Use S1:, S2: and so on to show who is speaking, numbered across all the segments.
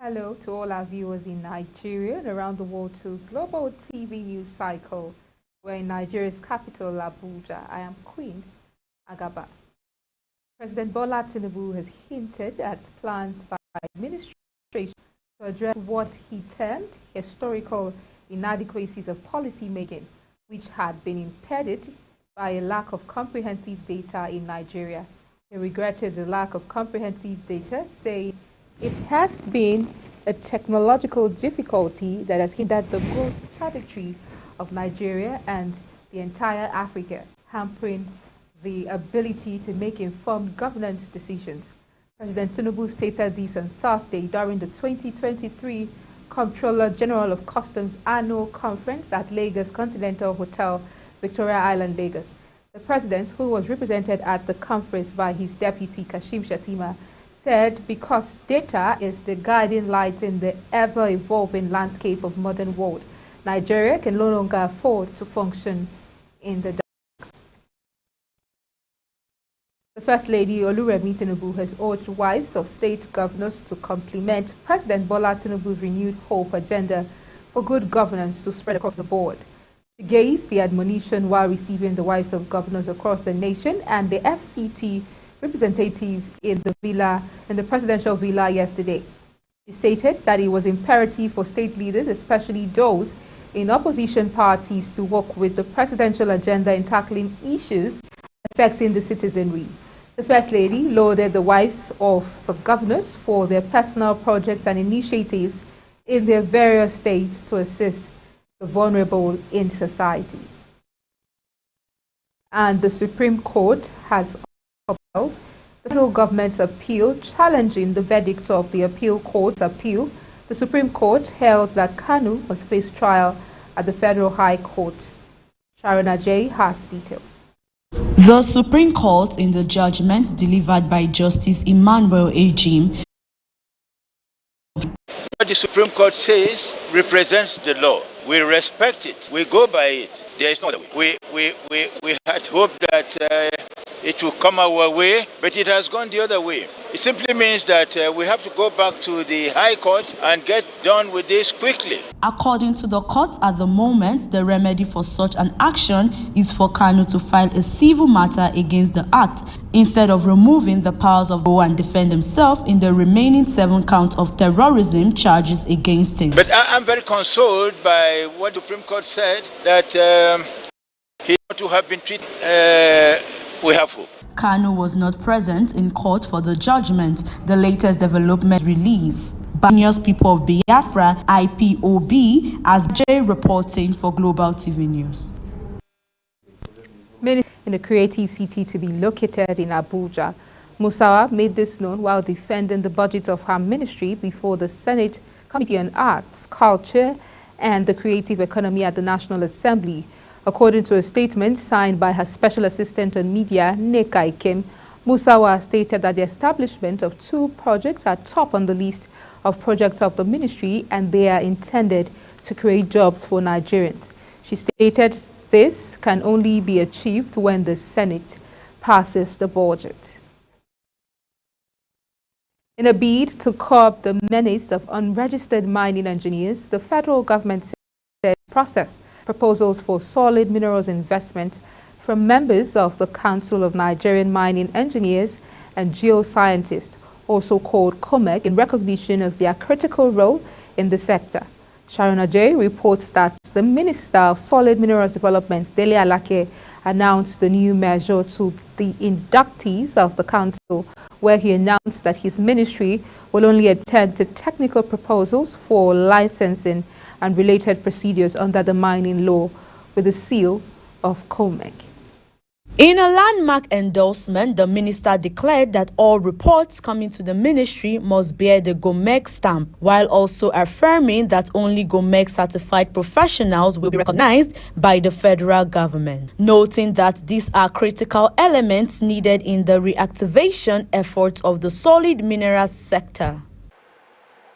S1: Hello to all our viewers in Nigeria and around the world to Global TV News Cycle. We're in Nigeria's capital, Abuja. I am Queen Agaba. President Bola Tinubu has hinted at plans by administration to address what he termed historical inadequacies of policy making, which had been impeded by a lack of comprehensive data in Nigeria. He regretted the lack of comprehensive data, saying it has been a technological difficulty that has hindered the growth trajectory of Nigeria and the entire Africa, hampering the ability to make informed governance decisions. President Tinubu stated this on Thursday during the 2023 Comptroller General of Customs Annual Conference at Lagos Continental Hotel, Victoria Island, Lagos. The president, who was represented at the conference by his deputy Kashim Shettima, said because data is the guiding light in the ever-evolving landscape of modern world, Nigeria can no longer afford to function in the dark. The First Lady Oluremi Tinubu has urged wives of state governors to complement President Bola Tinubu's renewed hope agenda for good governance to spread across the board. She gave the admonition while receiving the wives of governors across the nation and the FCT representative in the presidential villa yesterday. She stated that it was imperative for state leaders, especially those in opposition parties, to work with the presidential agenda in tackling issues affecting the citizenry. The First Lady lauded the wives of the governors for their personal projects and initiatives in their various states to assist the vulnerable in society. And the Supreme Court has upheld the federal government's appeal challenging the verdict of the appeal court's appeal. The Supreme Court held that Kanu must face trial at the Federal High Court. Sharon Ajay has details.
S2: The Supreme Court, in the judgment delivered by Justice Emmanuel Ejim,
S3: what the Supreme Court says represents the law. We respect it. We go by it. There is no other way. We had hoped that it will come our way, but it has gone the other way. It simply means that we have to go back to the High Court and get done with this quickly.
S2: According to the court, at the moment, the remedy for such an action is for Kanu to file a civil matter against the act, instead of removing the powers of go and defend himself in the remaining 7 counts of terrorism charges against him.
S3: But I'm very consoled by what the Supreme Court said, that he ought to have been treated. We have hope.
S2: Kanu was not present in court for the judgment. The latest development release by News People of Biafra, IPOB, as Jay reporting for Global TV News.
S1: In the Creative City to be located in Abuja, Musawa made this known while defending the budget of her ministry before the Senate Committee on Arts, Culture and the Creative Economy at the National Assembly. According to a statement signed by her Special Assistant on Media, Nneka Ikem, Musawa stated that the establishment of 2 projects are top on the list of projects of the ministry and they are intended to create jobs for Nigerians. She stated this can only be achieved when the Senate passes the budget. In a bid to curb the menace of unregistered mining engineers, the federal government said process proposals for solid minerals investment from members of the Council of Nigerian Mining Engineers and Geoscientists, also called COMEG, in recognition of their critical role in the sector. Sharon Ajay reports that the Minister of Solid Minerals Development, Dele Alake, announced the new measure to the inductees of the council, where he announced that his ministry will only attend to technical proposals for licensing and related procedures under the mining law with the seal of COMEG.
S2: In a landmark endorsement, the minister declared that all reports coming to the ministry must bear the GOMEG stamp, while also affirming that only GOMEG certified professionals will be recognized by the federal government, noting that these are critical elements needed in the reactivation efforts of the solid minerals sector.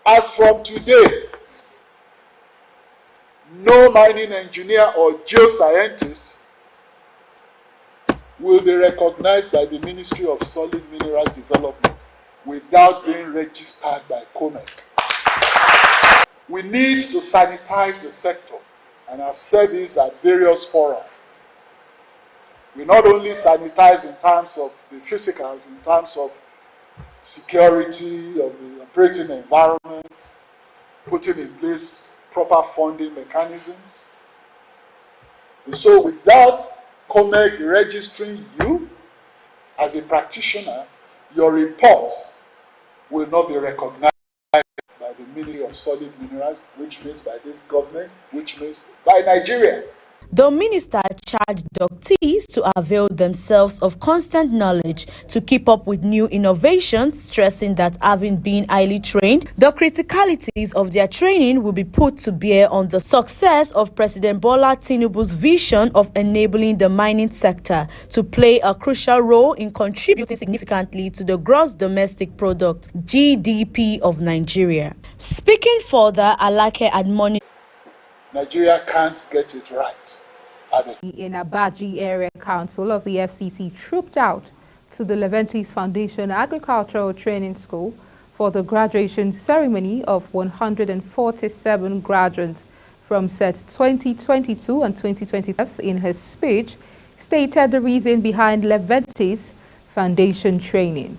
S4: As from today, no mining engineer or geoscientist will be recognized by the Ministry of Solid Minerals Development without being registered by COMEG. We need to sanitize the sector, and I've said this at various fora. We not only sanitize in terms of the physicals, in terms of security of the operating environment, putting in place proper funding mechanisms. And so without COMEG registering you as a practitioner, your reports will not be recognized by the Ministry of Solid Minerals, which means by this government, which means by Nigeria.
S2: The minister charged doctees to avail themselves of constant knowledge to keep up with new innovations, stressing that having been highly trained, the criticalities of their training will be put to bear on the success of President Bola Tinubu's vision of enabling the mining sector to play a crucial role in contributing significantly to the gross domestic product, GDP, of Nigeria. Speaking further, Alake admonished
S4: Nigeria can't get it right.
S1: In Abaji Area Council of the FCC trooped out to the Leventis Foundation Agricultural Training School for the graduation ceremony of 147 graduates from set 2022 and 2023. In his speech, stated the reason behind Leventis Foundation training.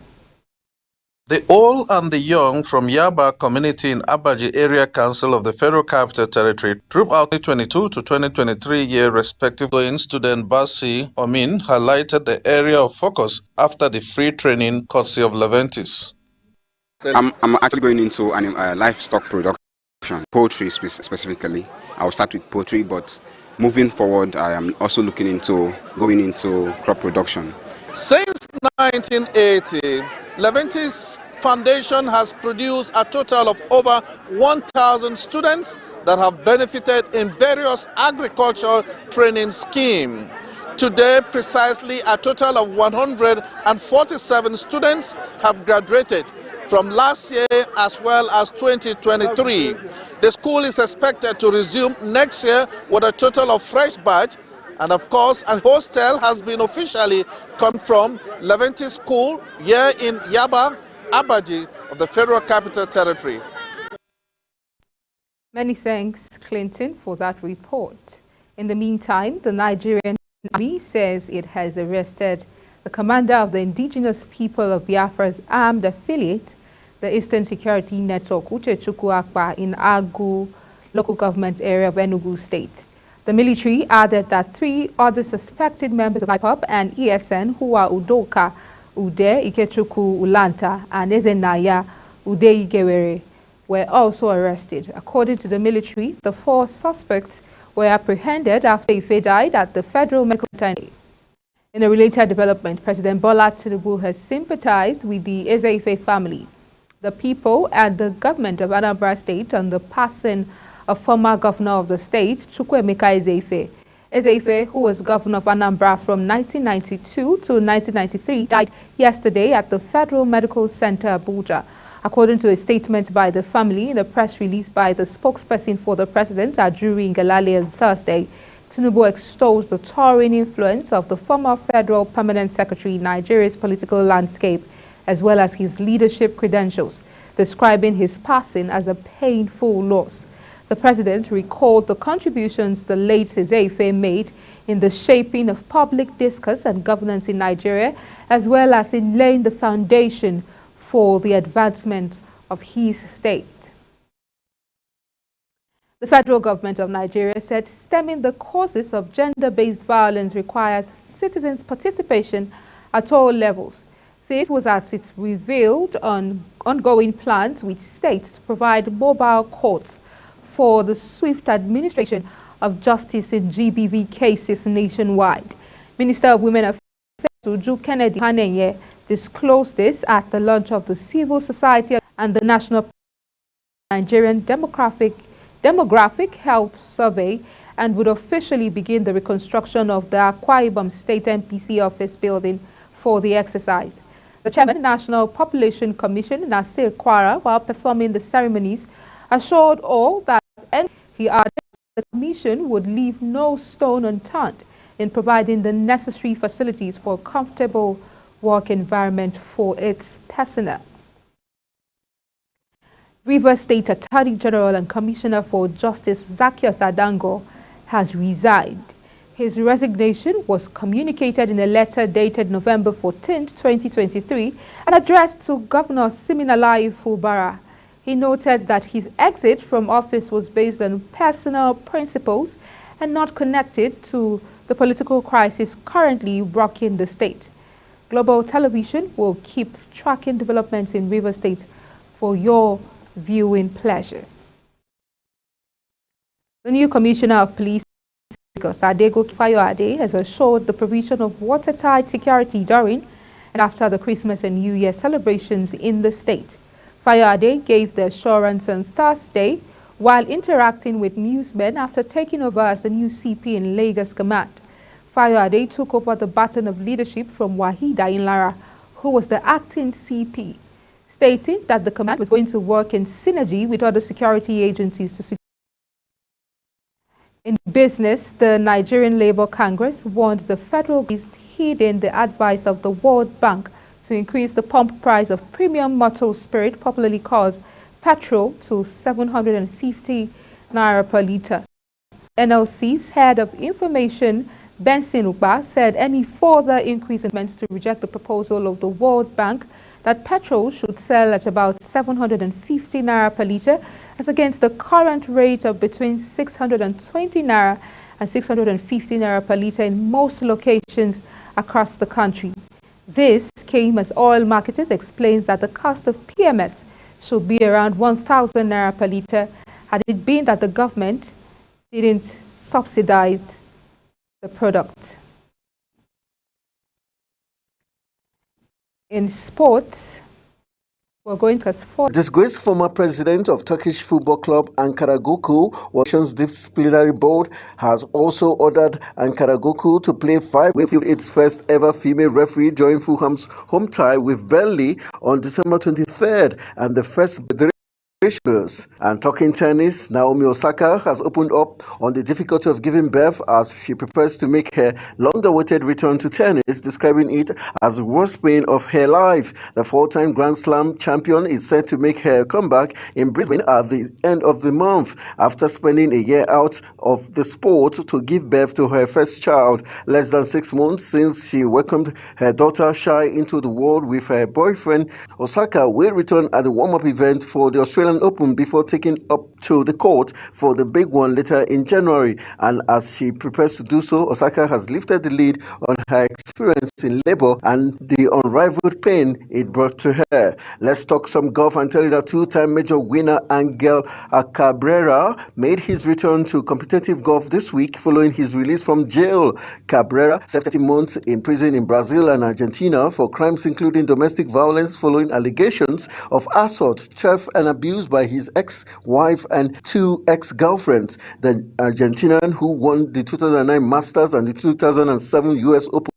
S5: The old and the young from Yaba community in Abaji Area Council of the Federal Capital Territory trooped out 2022 to 2023 year respective going. Student Basi Omin highlighted the area of focus after the free training courtesy of Leventis.
S6: I'm actually going into livestock production, poultry specifically. I will start with poultry, but moving forward, I am also looking into going into crop production.
S5: Since 1980, Leventis Foundation has produced a total of over 1,000 students that have benefited in various agricultural training schemes. Today, precisely a total of 147 students have graduated from last year as well as 2023. The school is expected to resume next year with a total of fresh batch. And of course, a hostel has been officially confirmed. Leventis School here in Yaba, Abaji of the Federal Capital Territory.
S1: Many thanks, Clinton, for that report. In the meantime, the Nigerian Army says it has arrested the commander of the indigenous people of Biafra's armed affiliate, the Eastern Security Network, Uchechukwu Akpa, in Agu local government area of Enugu State. The military added that 3 other suspected members of IPOB and ESN, who are Udoka Ude Ikechukwu Ulanta and Ezenaya Ude Igewere, were also arrested. According to the military, the 4 suspects were apprehended after Ife died at the Federal Medical Center. In a related development, President Bola Tinubu has sympathized with the Eze-Ife family, the people, and the government of Anambra State on the passing of former governor of the state, Chukwuemeka Eze-Ife. Eze-Ife, who was governor of Anambra from 1992 to 1993, died yesterday at the Federal Medical Center, Abuja. According to a statement by the family in a press release by the spokesperson for the president, Ajuri Ngelale, on Thursday, Tinubu extols the towering influence of the former Federal Permanent Secretary in Nigeria's political landscape, as well as his leadership credentials, describing his passing as a painful loss. The president recalled the contributions the late Eze-Ife made in the shaping of public discourse and governance in Nigeria, as well as in laying the foundation for the advancement of his state. The federal government of Nigeria said stemming the causes of gender-based violence requires citizens' participation at all levels. This was as it revealed on ongoing plans with states to provide mobile courts for the swift administration of justice in GBV cases nationwide. Minister of Women Affairs Uju Kennedy Hanenye disclosed this at the launch of the Civil Society and the National Nigerian Demographic Health Survey, and would officially begin the reconstruction of the Akwa Ibom State MPC office building for the exercise. The chairman of the National Population Commission, Nasir Kwara, while performing the ceremonies, assured all that he added the commission would leave no stone unturned in providing the necessary facilities for a comfortable work environment for its personnel. Rivers State Attorney General and Commissioner for Justice Zaccheaus Adango has resigned. His resignation was communicated in a letter dated November 14, 2023 and addressed to Governor Siminalayi Fubara. He noted that his exit from office was based on personal principles and not connected to the political crisis currently rocking the state. Global Television will keep tracking developments in Rivers State for your viewing pleasure. The new Commissioner of Police, Adego Fayoade, has assured the provision of watertight security during and after the Christmas and New Year celebrations in the state. Fayoade gave the assurance on Thursday while interacting with newsmen after taking over as the new CP in Lagos Command. Fayoade took over the baton of leadership from Wahida Inlara, who was the acting CP, stating that the command was going to work in synergy with other security agencies to secure. In business, the Nigerian Labour Congress warned the federal government heeding the advice of the World Bank to increase the pump price of premium motor spirit, popularly called petrol, to 750 naira per litre. NLC's head of information, Benson Uba, said any further increase in meant to reject the proposal of the World Bank that petrol should sell at about 750 naira per litre as against the current rate of between 620 naira and 650 naira per litre in most locations across the country. This came as oil marketers explained that the cost of PMS should be around 1,000 naira per litre had it been that the government didn't subsidize the product. In sports, we're going to
S7: disgraced former president of Turkish football club Ankaragucu, Nations Disciplinary Board has also ordered Ankaragucu to play 5 with its first ever female referee during Fulham's home tie with Burnley on December 23rd and the first. And talking tennis, Naomi Osaka has opened up on the difficulty of giving birth as she prepares to make her long-awaited return to tennis, describing it as the worst pain of her life. The 4-time Grand Slam champion is set to make her comeback in Brisbane at the end of the month after spending a year out of the sport to give birth to her first child. Less than 6 months since she welcomed her daughter Shai into the world with her boyfriend, Osaka will return at the warm-up event for the Australian Open before taking up to the court for the big one later in January. And as she prepares to do so, Osaka has lifted the lead on her experience in labor and the unrivaled pain it brought to her. Let's talk some golf and tell you that 2-time major winner Angel Cabrera made his return to competitive golf this week following his release from jail. Cabrera served 30 months in prison in Brazil and Argentina for crimes including domestic violence following allegations of assault, theft and abuse by his ex-wife and 2 ex-girlfriends. The Argentinian, who won the 2009 Masters and the 2007 US Open,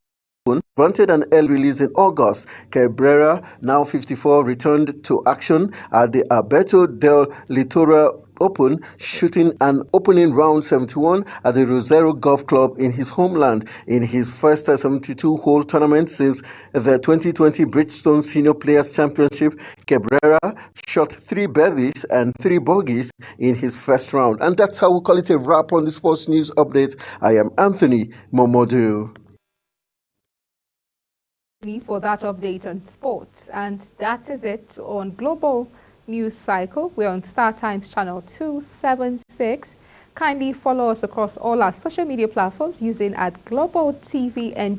S7: granted an early release in August. Cabrera, now 54, returned to action at the Alberto del Litoral Open, shooting an opening round 71 at the Rosero Golf Club in his homeland in his first 72-hole tournament since the 2020 Bridgestone Senior Players Championship. Cabrera shot 3 birdies and 3 bogeys in his first round. And that's how we call it a wrap on the Sports News Update. I am Anthony Momodu.
S1: For that update on sports, and that is it on Global News Cycle. We're on Star Times channel 276. Kindly follow us across all our social media platforms using @Global TV and